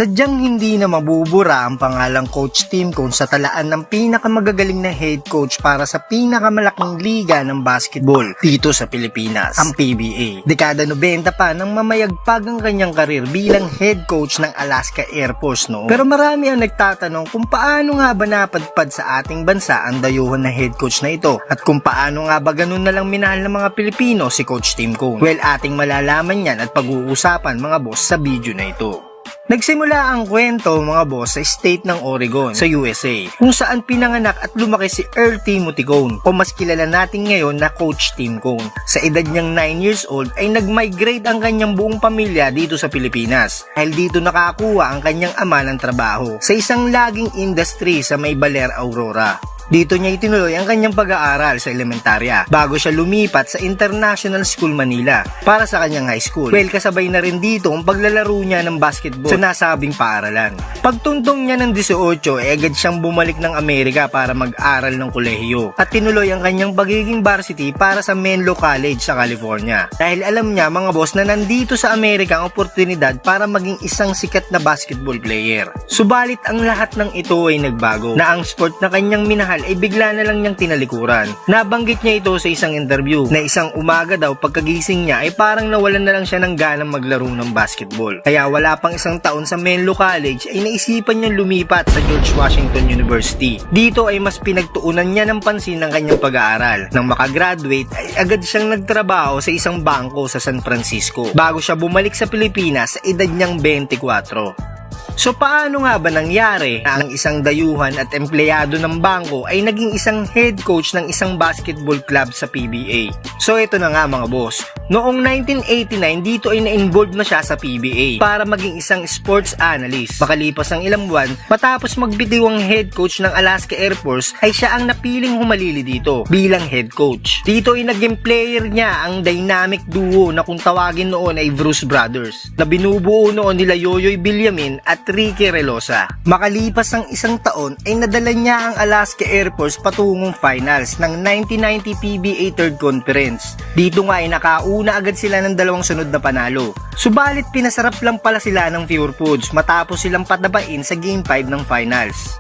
Sadyang hindi na mabubura ang pangalang Coach Tim Cone sa talaan ng pinakamagagaling na head coach para sa pinakamalaking liga ng basketball dito sa Pilipinas, ang PBA. Dekada 90 pa nang mamayagpag ang kanyang karir bilang head coach ng Alaska Air Force noon. Pero marami ang nagtatanong kung paano nga ba napadpad sa ating bansa ang dayuhan na head coach na ito at kung paano nga ba ganun na lang minahal ng mga Pilipino si Coach Tim Cone. Well, ating malalaman yan at pag-uusapan mga boss sa video na ito. Nagsimula ang kwento mga boss sa state ng Oregon sa USA kung saan pinanganak at lumaki si Earl Timothy Cone o mas kilala natin ngayon na Coach Tim Cone. Sa edad niyang 9 years old ay nag-migrate ang kanyang buong pamilya dito sa Pilipinas dahil dito nakakuha ang kanyang ama ng trabaho sa isang laging industry sa May Baler, Aurora. Dito niya itinuloy ang kanyang pag-aaral sa elementarya bago siya lumipat sa International School Manila para sa kanyang high school. Well, kasabay na rin dito ang paglalaro niya ng basketball sa nasabing paaralan. Pagtuntong niya ng 18 ay agad siyang bumalik ng Amerika para mag-aral ng kolehiyo at tinuloy ang kanyang pagiging varsity para sa Menlo College sa California. Dahil alam niya mga boss na nandito sa Amerika ang oportunidad para maging isang sikat na basketball player. Subalit ang lahat ng ito ay nagbago na ang sport na kanyang minahal ay bigla na lang niyang tinalikuran. Nabanggit niya ito sa isang interview na isang umaga daw pagkagising niya ay parang nawalan na lang siya ng ganang maglaro ng basketball. Kaya wala pang isang taon sa Menlo College ay naisipan niyang lumipat sa George Washington University. Dito ay mas pinagtuunan niya ng pansin ng kanyang pag-aaral. Nang makagraduate ay agad siyang nagtrabaho sa isang bangko sa San Francisco bago siya bumalik sa Pilipinas sa edad niyang 24. So paano nga ba nangyari na ang isang dayuhan at empleyado ng bangko ay naging isang head coach ng isang basketball club sa PBA? So ito na nga mga boss, noong 1989 dito ay na-involved na siya sa PBA para maging isang sports analyst. Makalipas ang ilang buwan, matapos magbitiw ang head coach ng Alaska Air Force ay siya ang napiling humalili dito bilang head coach. Dito ay naging player niya ang dynamic duo na kung tawagin noon ay Bruce Brothers na binubuo noon nila Yoyoy Villamin at Ricky Relosa. Makalipas ang isang taon ay nadala niya ang Alaska Air Force patungong finals ng 1990 PBA Third Conference. Dito nga ay nakauna agad sila ng dalawang sunod na panalo. Subalit pinasarap lang pala sila ng Pure Foods matapos silang patabain sa Game 5 ng finals.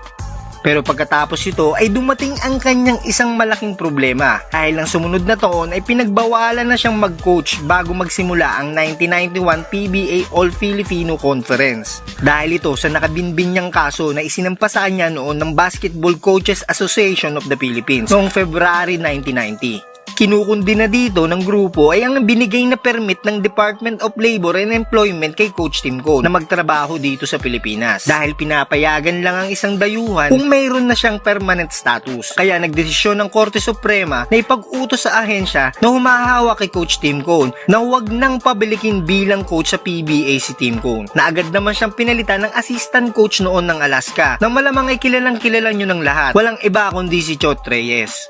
Pero pagkatapos ito ay dumating ang kanyang isang malaking problema. Dahil ang sumunod na taon ay pinagbawalan na siyang mag-coach bago magsimula ang 1991 PBA All-Filipino Conference. Dahil ito sa nakabinbin niyang kaso na isinampasaan niya noon ng Basketball Coaches Association of the Philippines noong February 1990. Kinukundi na dito ng grupo ay ang binigay na permit ng Department of Labor and Employment kay Coach Tim Cone na magtrabaho dito sa Pilipinas dahil pinapayagan lang ang isang dayuhan kung mayroon na siyang permanent status. Kaya nagdesisyon ng Korte Suprema na ipag-utos sa ahensya na humahawak kay Coach Tim Cone na huwag nang pabilikin bilang coach sa PBA si Tim Cone, na agad naman siyang pinalitan ng assistant coach noon ng Alaska na malamang ay kilalang kilala nyo ng lahat, walang iba kundi si Chot Reyes.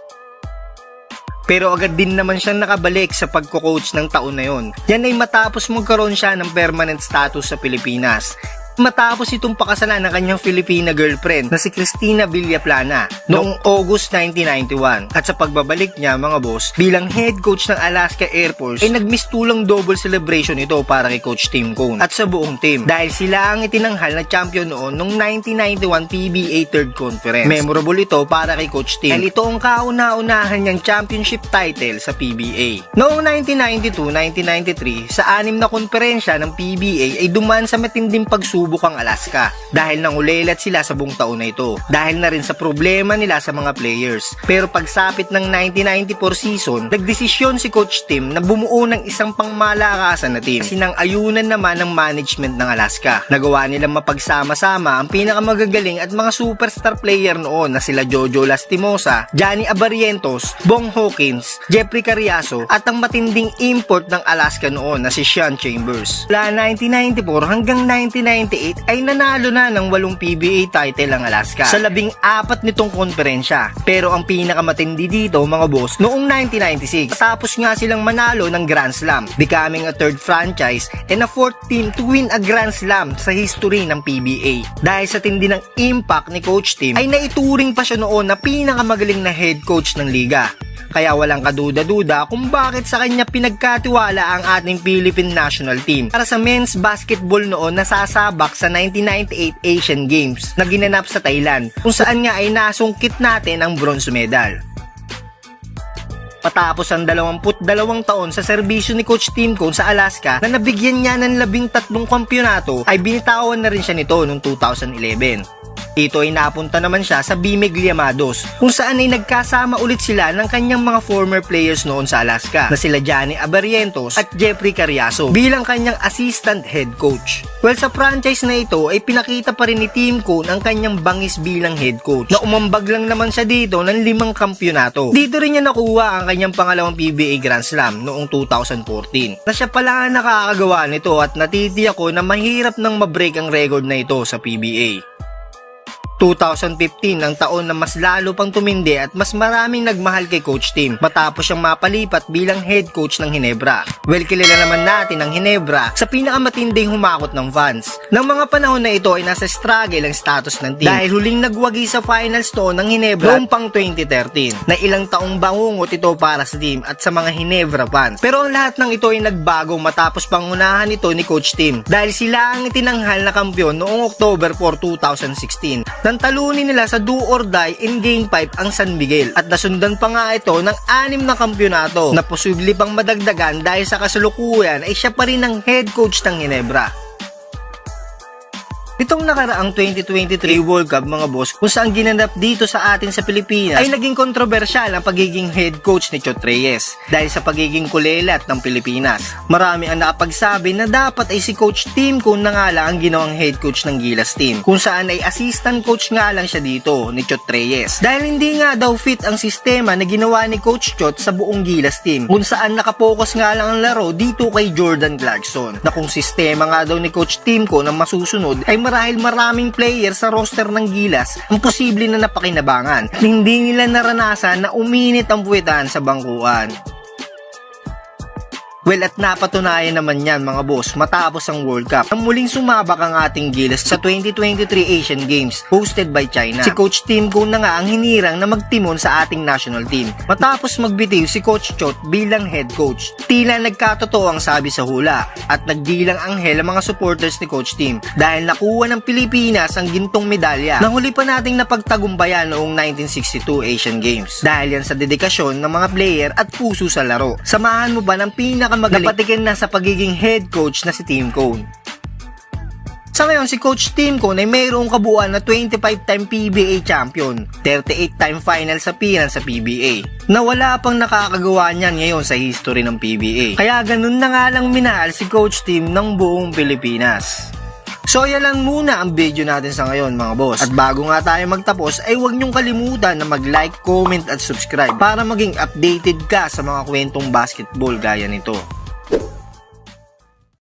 Pero agad din naman siyang nakabalik sa pagko-coach ng taon na yon. Yan ay matapos magkaroon siya ng permanent status sa Pilipinas. Matapos itong pakasalan ng kanyang Filipina girlfriend na si Cristina Villaplana noong August 1991. At sa pagbabalik niya mga boss bilang head coach ng Alaska Air Force ay nagmistulang double celebration ito para kay Coach Tim Cone at sa buong team dahil sila ang itinanghal na champion noon noong 1991 PBA Third Conference. Memorable ito para kay Coach Tim dahil ito ang kauna-unahan niyang championship title sa PBA. Noong 1992-1993 sa 6 na konferensya ng PBA ay dumaan sa matinding pagsubok ang Alaska dahil nangulelat sila sa buong taon na ito dahil na rin sa problema nila sa mga players. Pero pagsapit ng 1994 season, nagdesisyon si Coach Tim na bumuo ng isang pangmalakasan na team. Sinang-ayunan naman ng management ng Alaska. Nagawa nilang mapagsama-sama ang pinakamagagaling at mga superstar player noon na sila Jojo Lastimosa, Johnny Abarientos, Bong Hawkins, Jeffrey Carriazo at ang matinding import ng Alaska noon na si Sean Chambers. Mula 1994 hanggang 1998 ay nanalo na ng 8 PBA title ang Alaska sa 14 nitong konferensya. Pero ang pinakamatindi dito mga boss, noong 1996 tapos nga silang manalo ng Grand Slam, becoming a third franchise and a fourth team to win a Grand Slam sa history ng PBA. Dahil sa tindi ng impact ni Coach Tim ay naituring pa siya noon na pinakamagaling na head coach ng liga. Kaya walang kaduda-duda kung bakit sa kanya pinagkatiwala ang ating Philippine National Team para sa men's basketball noon na sasabak sa 1998 Asian Games na ginanap sa Thailand, kung saan nga ay nasungkit natin ang bronze medal. Patapos ang 22 taon sa serbisyo ni Coach Tim Cone sa Alaska na nabigyan niya ng 13 kampyonato, ay binitawan na rin siya nito noong 2011. Dito ay napunta naman siya sa BMEG Llamados, kung saan ay nagkasama ulit sila ng kanyang mga former players noon sa Alaska na sila Johnny Abarientos at Jeffrey Carriazo bilang kanyang assistant head coach. Well, sa franchise na ito ay pinakita pa rin ni Tim Cone ang kanyang bangis bilang head coach na umambag lang naman siya dito ng 5 kampyonato. Dito rin niya nakuha ang kanyang pangalawang PBA Grand Slam noong 2014 na siya pala ang nakakagawa nito, at natitiyak ko na mahirap nang mabreak ang record na ito sa PBA. 2015 ang taon na mas lalo pang tumindi at mas maraming nagmahal kay Coach Tim matapos siyang mapalipat bilang head coach ng Ginebra. Well, kilala naman natin ang Ginebra sa pinakamatinding humakot ng fans. Nang mga panahon na ito ay nasa struggle ang status ng team dahil huling nagwagi sa finals to ng Ginebra noong pang 2013 na ilang taong bangungot ito para sa team at sa mga Ginebra fans. Pero ang lahat ng ito ay nagbago matapos pangunahan ito ni Coach Tim dahil sila ang itinanghal na kampiyon noong October 4, 2016. Nang talunin nila sa do or die in Game 5 ang San Miguel, at nasundan pa nga ito ng 6 na kampyonato na posible pang madagdagan dahil sa kasalukuyan ay siya pa rin ang head coach ng Ginebra. Itong nakaraang 2023 World Cup, mga boss, kung saan ginanap dito sa atin sa Pilipinas, ay naging kontrobersyal ang pagiging head coach ni Chot Reyes dahil sa pagiging kulelat ng Pilipinas. Marami ang nakapagsabi na dapat ay si Coach Tim Cone na nga lang ang ginawang head coach ng Gilas team, kung saan ay assistant coach nga lang siya dito ni Chot Reyes dahil hindi nga daw fit ang sistema na ginawa ni Coach Chot sa buong Gilas team, kung saan nakapokus nga lang ang laro dito kay Jordan Clarkson, na kung sistema nga daw ni Coach Tim Cone ang masusunod ay marahil maraming player sa roster ng Gilas ang posible na napakinabangan at hindi nila naranasan na uminit ang puwetan sa bangkuan. Well, at napatunayan naman yan, mga boss, matapos ang World Cup nang muling sumabak ang ating Gilas sa 2023 Asian Games hosted by China. Si Coach Tim Cone na nga ang hinirang na magtimon sa ating national team matapos magbitiw si Coach Chot bilang head coach. Tila nagkatotoo ang sabi sa hula at nagdilang anghel ang mga supporters ni Coach Tim dahil nakuha ng Pilipinas ang gintong medalya na huli pa nating napagtagumbayan noong 1962 Asian Games dahil yan sa dedikasyon ng mga player at puso sa laro. Samahan mo ba ng napatikin na sa pagiging head coach na si Tim Cone? Sa ngayon, si Coach Tim Cone ay mayroong kabuuan na 25-time PBA champion, 38-time finals appearance sa PBA, na wala pang nakakagawa niyan ngayon sa history ng PBA. Kaya ganun na nga lang minahal si Coach Tim ng buong Pilipinas. So yan lang muna ang video natin sa ngayon, mga boss. At bago nga tayo magtapos ay huwag niyong kalimutan na mag-like, comment at subscribe para maging updated ka sa mga kwentong basketball gaya nito.